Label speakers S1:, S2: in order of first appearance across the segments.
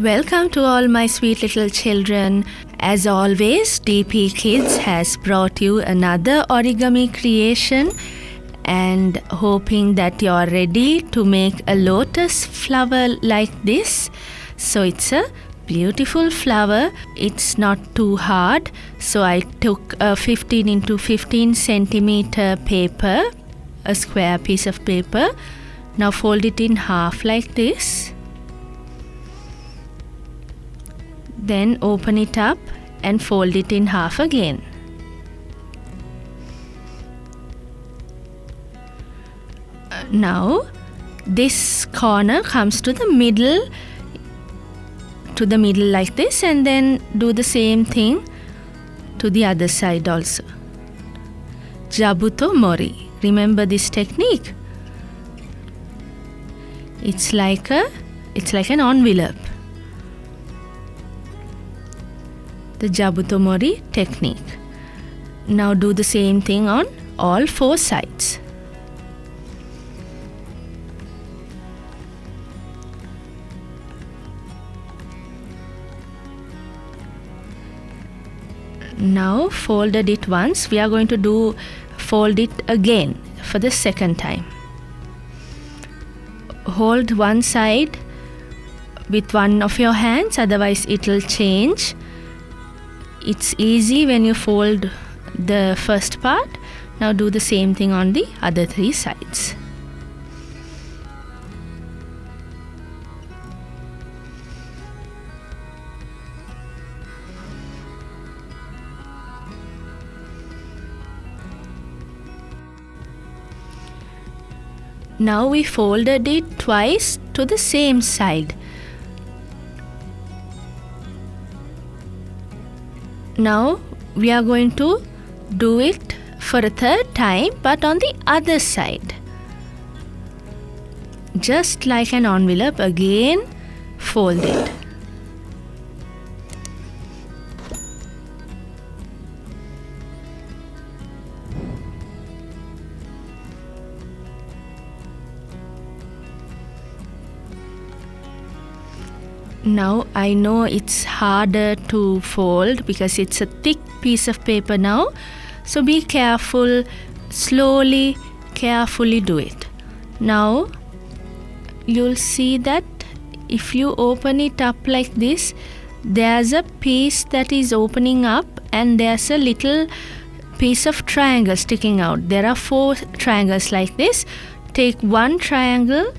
S1: Welcome to all my sweet little children. As always, DP Kids has brought you another origami creation and hoping that you are ready to make a lotus flower like this. So it's a beautiful flower. It's not too hard. So I took a 15 into 15 centimeter paper, a square piece of paper. Now fold it in half like this. Then open it up and fold it in half again. Now this corner comes to the middle like this, and then do the same thing to the other side also. Jabuto mori. Remember this technique? It's like an envelope. The Jabuto mori technique. Now do the same thing on all four sides. Now folded it once, we are going to fold it again for the second time. Hold one side with one of your hands, otherwise it will change. It's easy when you fold the first part. Now do the same thing on the other three sides. Now we folded it twice to the same side. Now we are going to do it for a third time, but on the other side. Just like an envelope, again fold it. Now I know it's harder to fold because it's a thick piece of paper now. So be careful, slowly, carefully do it. Now you'll see that if you open it up like this, there's a piece that is opening up and there's a little piece of triangle sticking out. There are 4 triangles like this. Take one triangle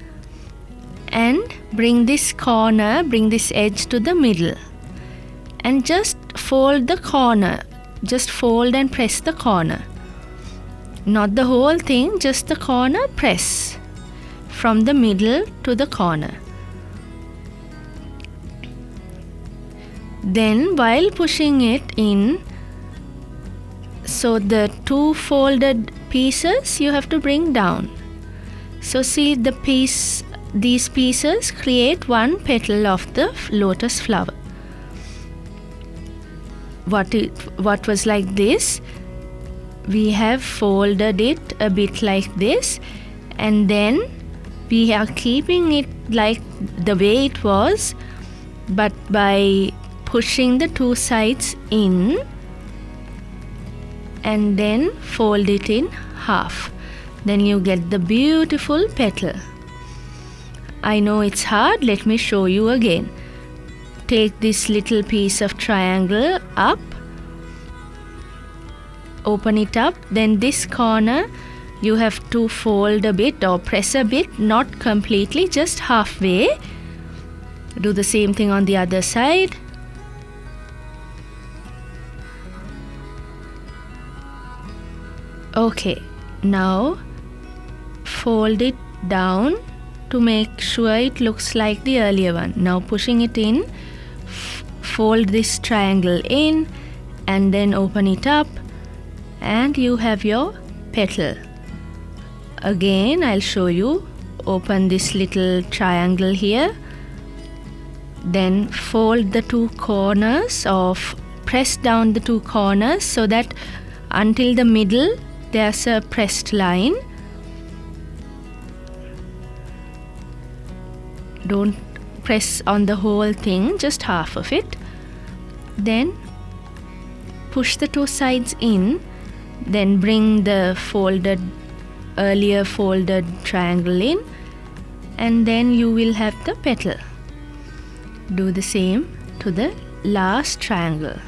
S1: and bring this edge to the middle and just fold the corner. Just fold and press the corner. Not the whole thing, just the corner, press from the middle to the corner. Then while pushing it in, so the 2 folded pieces you have to bring down. So see these pieces create one petal of the lotus flower. What was like this, we have folded it a bit like this, and then we are keeping it like the way it was, but by pushing the 2 sides in and then fold it in half. Then you get the beautiful petal. I know it's hard, let me show you again. Take this little piece of triangle up, open it up, then this corner you have to fold a bit or press a bit, not completely, just halfway. Do the same thing on the other side. Okay, now fold it down to make sure it looks like the earlier one. Now pushing it in, fold this triangle in and then open it up and you have your petal. Again I'll show you. Open this little triangle here, then fold the 2 corners or press down the 2 corners so that until the middle there's a pressed line. Don't press on the whole thing, just half of it. Then push the two sides in, then bring the earlier folded triangle in, and then you will have the petal. Do the same to the last triangle.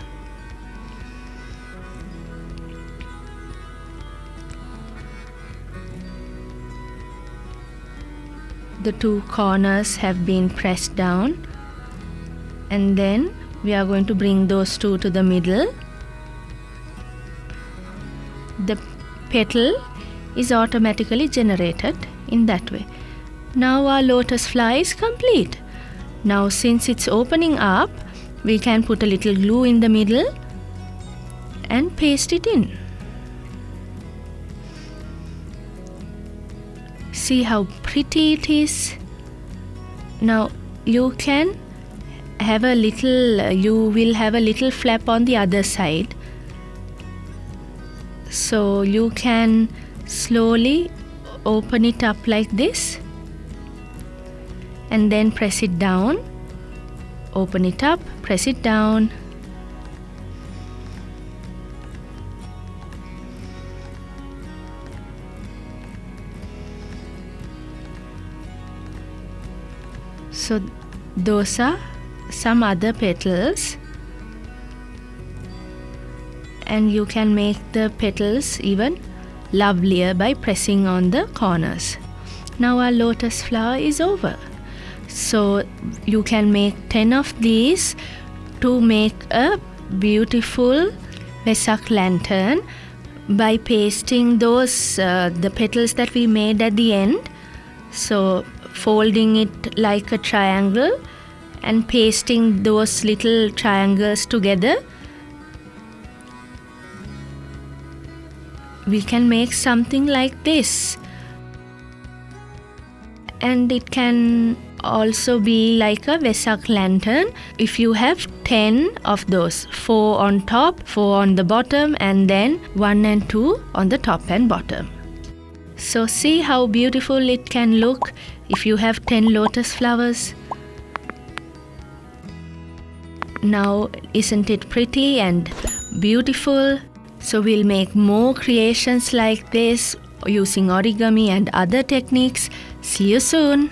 S1: The two corners have been pressed down, and then we are going to bring those two to the middle. The petal is automatically generated in that way. Now our lotus flower is complete. Now since it's opening up, we can put a little glue in the middle and paste it in. See how pretty it is. Now you can have a little, you will have a little flap on the other side. So you can slowly open it up like this and then press it down. Open it up, press it down. So those are some other petals, and you can make the petals even lovelier by pressing on the corners. Now our lotus flower is over. So you can make 10 of these to make a beautiful Vesak lantern by pasting those the petals that we made at the end. So folding it like a triangle and pasting those little triangles together, we can make something like this. And it can also be like a Vesak lantern if you have 10 of those, 4 on top, 4 on the bottom, and then 1 and 2 on the top and bottom. So see how beautiful it can look if you have 10 lotus flowers. Now isn't it pretty and beautiful? So we'll make more creations like this using origami and other techniques. See you soon.